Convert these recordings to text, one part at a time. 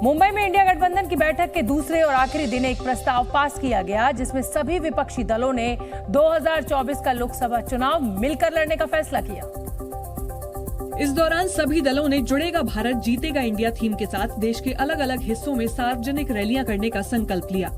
मुंबई में इंडिया गठबंधन की बैठक के दूसरे और आखिरी दिन एक प्रस्ताव पास किया गया जिसमें सभी विपक्षी दलों ने 2024 का लोकसभा चुनाव मिलकर लड़ने का फैसला किया। इस दौरान सभी दलों ने जुड़ेगा भारत जीतेगा इंडिया थीम के साथ देश के अलग अलग हिस्सों में सार्वजनिक रैलियां करने का संकल्प लिया।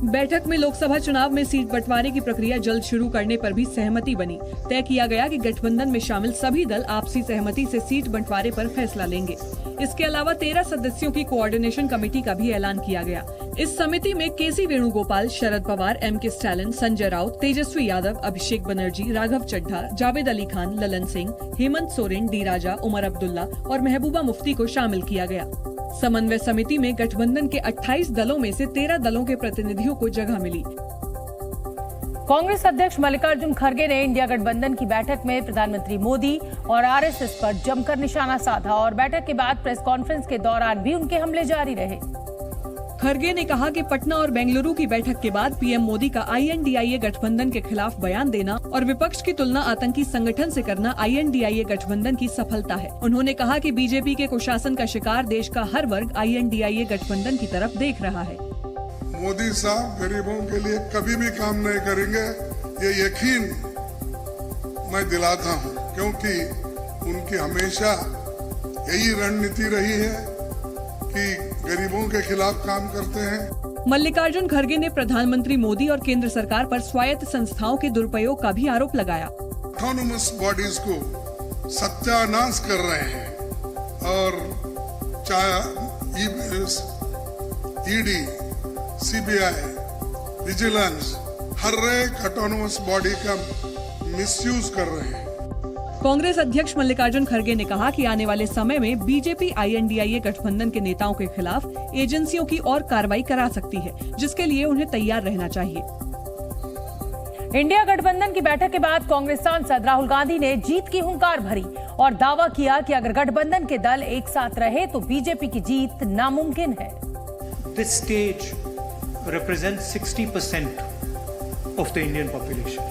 बैठक में लोकसभा चुनाव में सीट बंटवारे की प्रक्रिया जल्द शुरू करने पर भी सहमति बनी। तय किया गया कि गठबंधन में शामिल सभी दल आपसी सहमति से सीट बंटवारे पर फैसला लेंगे। इसके अलावा 13 सदस्यों की कोऑर्डिनेशन कमेटी का भी ऐलान किया गया। इस समिति में केसी Venugopal, Sharad Pawar, MK. Stalin, Sanjay Raut, Tejashwi Yadav, Abhishek Banerjee, Raghav Chadha, Javed Ali Khan, Lalan Singh, Hemant Soren, D राजा, उमर अब्दुल्ला और महबूबा मुफ्ती को शामिल किया गया। समन्वय समिति में गठबंधन के 28 दलों में से 13 दलों के प्रतिनिधियों को जगह मिली। कांग्रेस अध्यक्ष मल्लिकार्जुन खड़गे ने इंडिया गठबंधन की बैठक में प्रधानमंत्री मोदी और आरएसएस पर जमकर निशाना साधा और बैठक के बाद प्रेस कॉन्फ्रेंस के दौरान भी उनके हमले जारी रहे। खड़गे ने कहा कि पटना और बेंगलुरु की बैठक के बाद पीएम मोदी का आईएनडीआईए गठबंधन के खिलाफ बयान देना और विपक्ष की तुलना आतंकी संगठन से करना आईएनडीआईए गठबंधन की सफलता है। उन्होंने कहा कि बीजेपी के कुशासन का शिकार देश का हर वर्ग आईएनडीआईए गठबंधन की तरफ देख रहा है। मोदी साहब गरीबों के लिए कभी भी काम नहीं करेंगे, ये यकीन मैं दिलाता हूँ, क्योंकि उनकी हमेशा यही रणनीति रही है कि गरीबों के खिलाफ काम करते हैं। मल्लिकार्जुन खड़गे ने प्रधानमंत्री मोदी और केंद्र सरकार पर स्वायत्त संस्थाओं के दुरुपयोग का भी आरोप लगाया। ऑटोनोमस बॉडीज को सत्यानाश कर रहे हैं और चाहे ईडी, सीबीआई, विजिलेंस, हर एक ऑटोनोमस बॉडी का मिसयूज कर रहे हैं। कांग्रेस अध्यक्ष मल्लिकार्जुन खड़गे ने कहा कि आने वाले समय में बीजेपी आईएनडीआईए गठबंधन के नेताओं के खिलाफ एजेंसियों की और कार्रवाई करा सकती है, जिसके लिए उन्हें तैयार रहना चाहिए। इंडिया गठबंधन की बैठक के बाद कांग्रेस सांसद राहुल गांधी ने जीत की हुंकार भरी और दावा किया कि अगर गठबंधन के दल एक साथ रहे तो बीजेपी की जीत नामुमकिन है। This stage represents 60% of the Indian population.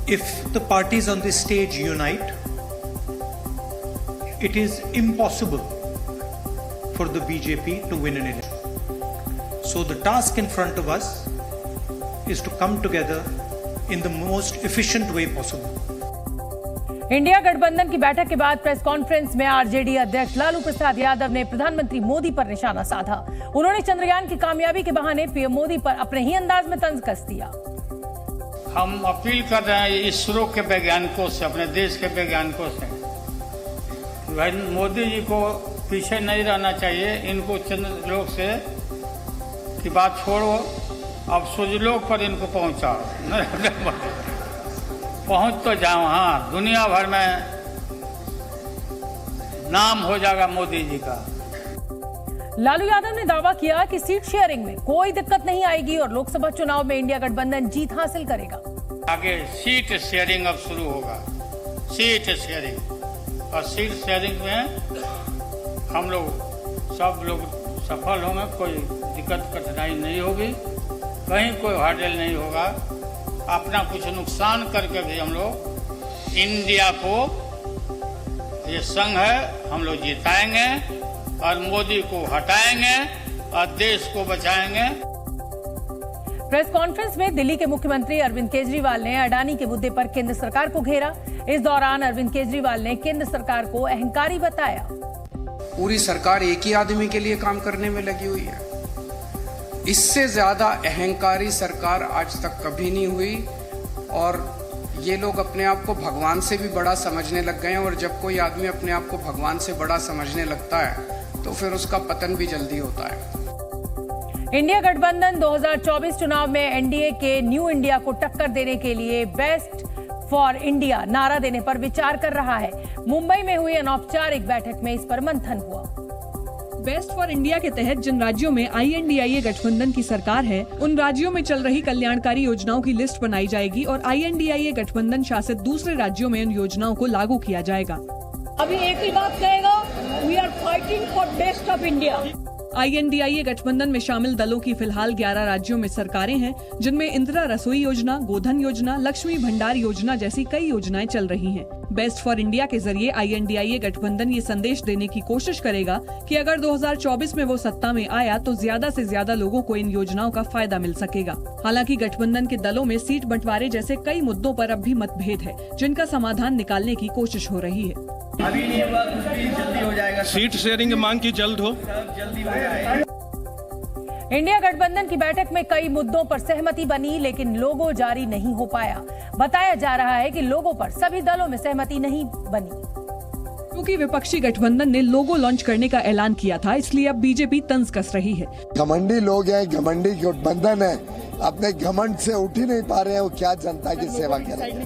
If the parties on this stage unite, it is impossible for the BJP to win an election. So the task in front of us is to come together in the most efficient way possible. India गठबंधन की बैठक के बाद press conference में RJD अध्यक्ष लालू प्रसाद यादव ने प्रधानमंत्री मोदी पर निशाना साधा। उन्होंने चंद्रयान की कामयाबी के बहाने पीएम मोदी पर अपने ही अंदाज में तंज कस दिया। हम अपील कर रहे हैं इसरो के वैज्ञानिकों से, अपने देश के वैज्ञानिकों से, भाई मोदी जी को पीछे नहीं रहना चाहिए। इनको चंद्रलोक से की बात छोड़ो, अब सूर्यलोक पर इनको पहुंचाओ। पहुंच तो जाओ, हाँ, दुनिया भर में नाम हो जाएगा मोदी जी का। लालू यादव ने दावा किया कि सीट शेयरिंग में कोई दिक्कत नहीं आएगी और लोकसभा चुनाव में इंडिया गठबंधन जीत हासिल करेगा। आगे सीट शेयरिंग अब शुरू होगा, सीट शेयरिंग, और सीट शेयरिंग में हम लोग सब लोग सफल होंगे, कोई दिक्कत कठिनाई नहीं होगी, कहीं कोई हर्डल नहीं होगा। अपना कुछ नुकसान करके भी हम लोग इंडिया को, ये संघ है, हम लोग जिताएंगे और मोदी को हटाएंगे और देश को बचाएंगे। प्रेस कॉन्फ्रेंस में दिल्ली के मुख्यमंत्री अरविंद केजरीवाल ने अडानी के मुद्दे पर केंद्र सरकार को घेरा। इस दौरान अरविंद केजरीवाल ने केंद्र सरकार को अहंकारी बताया। पूरी सरकार एक ही आदमी के लिए काम करने में लगी हुई है। इससे ज्यादा अहंकारी सरकार आज तक कभी नहीं हुई और ये लोग अपने आप को भगवान से भी बड़ा समझने लग गए हैं और जब कोई आदमी अपने आप को भगवान से बड़ा समझने लगता है तो फिर उसका पतन भी जल्दी होता है। इंडिया गठबंधन 2024 चुनाव में एनडीए के न्यू इंडिया को टक्कर देने के लिए बेस्ट फॉर इंडिया नारा देने पर विचार कर रहा है। मुंबई में हुई अनौपचारिक बैठक में इस पर मंथन हुआ। बेस्ट फॉर इंडिया के तहत जिन राज्यों में आईएनडीआईए गठबंधन की सरकार है, उन राज्यों में चल रही कल्याणकारी योजनाओं की लिस्ट बनाई जाएगी और आईएनडीआईए गठबंधन शासित दूसरे राज्यों में इन योजनाओं को लागू किया जाएगा। अभी एक ही बात कहेगा, we are fighting for best of India. INDIA गठबंधन में शामिल दलों की फिलहाल 11 राज्यों में सरकारें हैं, जिनमें इंदिरा रसोई योजना, गोधन योजना, लक्ष्मी भंडार योजना जैसी कई योजनाएं चल रही हैं। बेस्ट फॉर इंडिया के जरिए INDIA गठबंधन ये संदेश देने की कोशिश करेगा कि अगर 2024 में वो सत्ता में आया तो ज्यादा से ज्यादा लोगों को इन योजनाओं का फायदा मिल सकेगा। हालांकि गठबंधन के दलों में सीट बंटवारे जैसे कई मुद्दों पर अब भी मतभेद है, जिनका समाधान निकालने की कोशिश हो रही है। अभी नहीं हुआ, कुछ भी जल्दी हो जाएगा। सीट शेयरिंग मांग की जल्द हो, जल्दी हो जाएगा। इंडिया गठबंधन की बैठक में कई मुद्दों पर सहमति बनी, लेकिन लोगो जारी नहीं हो पाया। बताया जा रहा है कि लोगो पर सभी दलों में सहमति नहीं बनी। क्योंकि विपक्षी गठबंधन ने लोगो लॉन्च करने का ऐलान किया था, इसलिए अब बीजेपी तंज कस रही है। घमंडी लोग हैं, घमंडी गठबंधन है, अपने घमंड से उठ ही नहीं पा रहे हैं, वो क्या जनता की सेवा करें।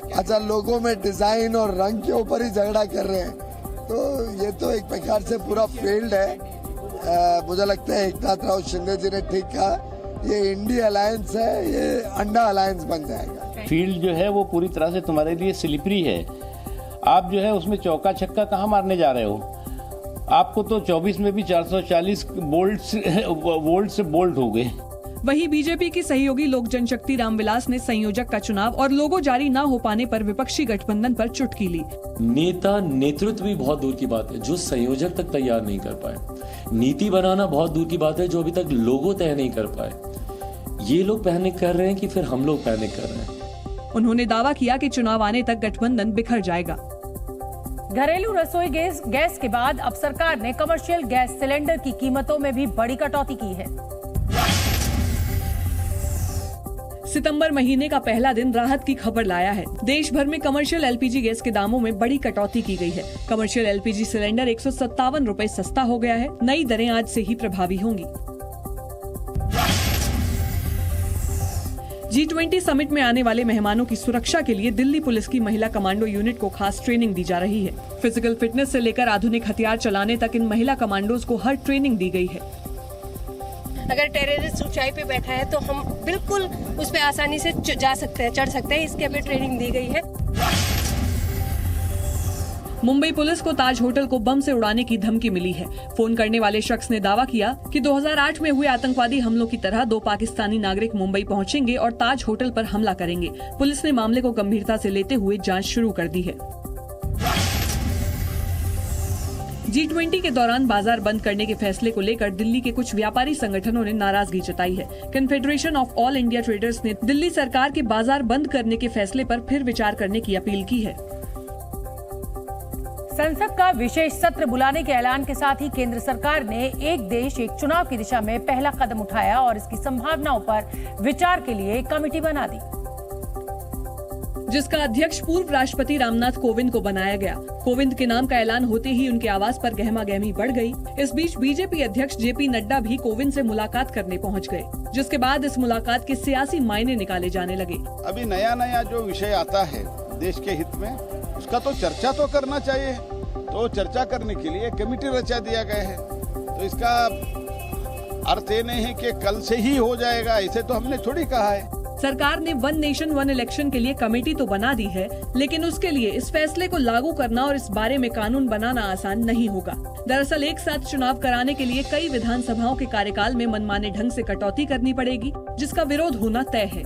अच्छा, लोगों में डिजाइन और रंग के ऊपर ही झगड़ा कर रहे हैं, तो ये तो एक प्रकार से पूरा फील्ड है। मुझे लगता है एकनाथ राव शिंदे जी ने ठीक कहा, ये इंडिया अलायंस है, ये अंडा अलायंस बन जाएगा। फील्ड जो है वो पूरी तरह से तुम्हारे लिए स्लिपरी है। आप जो है उसमें चौका छक्का कहाँ मारने जा रहे हो? आपको तो 24 में भी 440 वोल्ट से बोल्ट हो गए। वहीं बीजेपी की सहयोगी लोक जनशक्ति रामविलास ने संयोजक का चुनाव और लोगो जारी न हो पाने पर विपक्षी गठबंधन पर चुटकी ली। नेता नेतृत्व भी बहुत दूर की बात है, जो संयोजक तक तैयार नहीं कर पाए। नीति बनाना बहुत दूर की बात है, जो अभी तक लोगो तय नहीं कर पाए। ये लोग पैनिक कर रहे हैं कि फिर हम लोग पैनिक कर रहे हैं। उन्होंने दावा किया कि चुनाव आने तक गठबंधन बिखर जाएगा। घरेलू रसोई गैस के बाद अब सरकार ने कमर्शियल गैस सिलेंडर की कीमतों में भी बड़ी कटौती की है। सितंबर महीने का पहला दिन राहत की खबर लाया है। देश भर में कमर्शियल LPG गैस के दामों में बड़ी कटौती की गई है। कमर्शियल LPG सिलेंडर 157 रुपए सस्ता हो गया है। नई दरें आज से ही प्रभावी होंगी। G20 समिट में आने वाले मेहमानों की सुरक्षा के लिए दिल्ली पुलिस की महिला कमांडो यूनिट को खास ट्रेनिंग दी जा रही है। फिजिकल फिटनेस से लेकर आधुनिक हथियार चलाने तक इन महिला कमांडोज को हर ट्रेनिंग दी गई है। अगर टेररिस्ट ऊंचाई पे बैठा है तो हम बिल्कुल उस पे आसानी से जा सकते हैं, चढ़ सकते हैं। इसके हमें ट्रेनिंग दी गई है। मुंबई पुलिस को ताज होटल को बम से उड़ाने की धमकी मिली है। फोन करने वाले शख्स ने दावा किया कि 2008 में हुए आतंकवादी हमलों की तरह 2 पाकिस्तानी नागरिक मुंबई पहुंचेंगे और ताज होटल पर हमला करेंगे। पुलिस ने मामले को गंभीरता से लेते हुए जांच शुरू कर दी है। G20 के दौरान बाजार बंद करने के फैसले को लेकर दिल्ली के कुछ व्यापारी संगठनों ने नाराजगी जताई है। Confederation of all India traders ने दिल्ली सरकार के बाजार बंद करने के फैसले पर फिर विचार करने की अपील की है। संसद का विशेष सत्र बुलाने के ऐलान के साथ ही केंद्र सरकार ने एक देश एक चुनाव की दिशा में पहला कदम उठाया और इसकी संभावनाओं पर विचार के लिए एक कमेटी बना दी, जिसका अध्यक्ष पूर्व राष्ट्रपति रामनाथ कोविंद को बनाया गया। कोविंद के नाम का ऐलान होते ही उनके आवास पर गहमागहमी बढ़ गई। इस बीच बीजेपी अध्यक्ष JP नड्डा भी कोविंद से मुलाकात करने पहुंच गए, जिसके बाद इस मुलाकात के सियासी मायने निकाले जाने लगे। अभी नया नया जो विषय आता है देश के हित में, उसका तो चर्चा तो करना चाहिए। तो चर्चा करने के लिए कमेटी रचा दिया गया है। तो इसका अर्थ ये नहीं है कि कल से ही हो जाएगा, ऐसे तो हमने थोड़ी कहा है। सरकार ने 1 नेशन 1 इलेक्शन के लिए कमेटी तो बना दी है, लेकिन उसके लिए इस फैसले को लागू करना और इस बारे में कानून बनाना आसान नहीं होगा। दरअसल एक साथ चुनाव कराने के लिए कई विधानसभाओं के कार्यकाल में मनमाने ढंग से कटौती करनी पड़ेगी, जिसका विरोध होना तय है।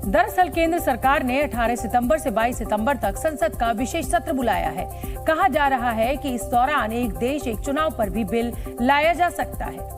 दरअसल केंद्र सरकार ने 18 सितंबर से 22 सितंबर तक संसद का विशेष सत्र बुलाया है। कहा जा रहा है कि इस दौरान एक देश एक चुनाव पर भी बिल लाया जा सकता है,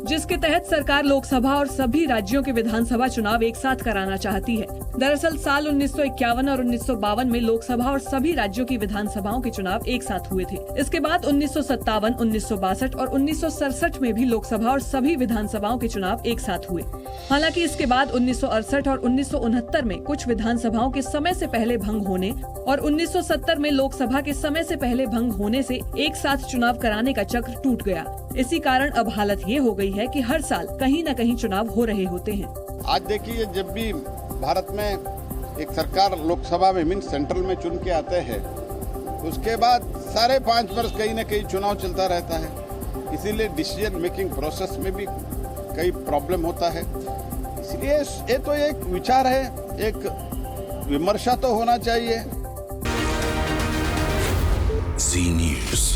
जिसके तहत सरकार लोकसभा और सभी राज्यों के विधानसभा चुनाव एक साथ कराना चाहती है। दरअसल साल 1951 और 1952 में लोकसभा और सभी राज्यों की विधानसभाओं के चुनाव एक साथ हुए थे। इसके बाद 1957, 1962 और 1967 में भी लोकसभा और सभी विधानसभाओं के चुनाव एक साथ हुए। हालांकि इसके बाद 1968 और 1969 में कुछ विधानसभाओं के समय से पहले भंग होने और 1970 में लोकसभा के समय से पहले भंग होने से एक साथ चुनाव कराने का चक्र टूट गया। इसी कारण अब हालत ये हो गई है कि हर साल कहीं न कहीं चुनाव हो रहे होते हैं। आज देखिए, जब भी भारत में एक सरकार लोकसभा में मीन सेंट्रल में चुन के आते हैं, उसके बाद सारे 5 वर्ष कहीं न कहीं चुनाव चलता रहता है। इसीलिए डिसीजन मेकिंग प्रोसेस में भी कई प्रॉब्लम होता है। इसलिए ये तो एक विचार है, एक विमर्शा तो होना चाहिए। जी न्यूज़।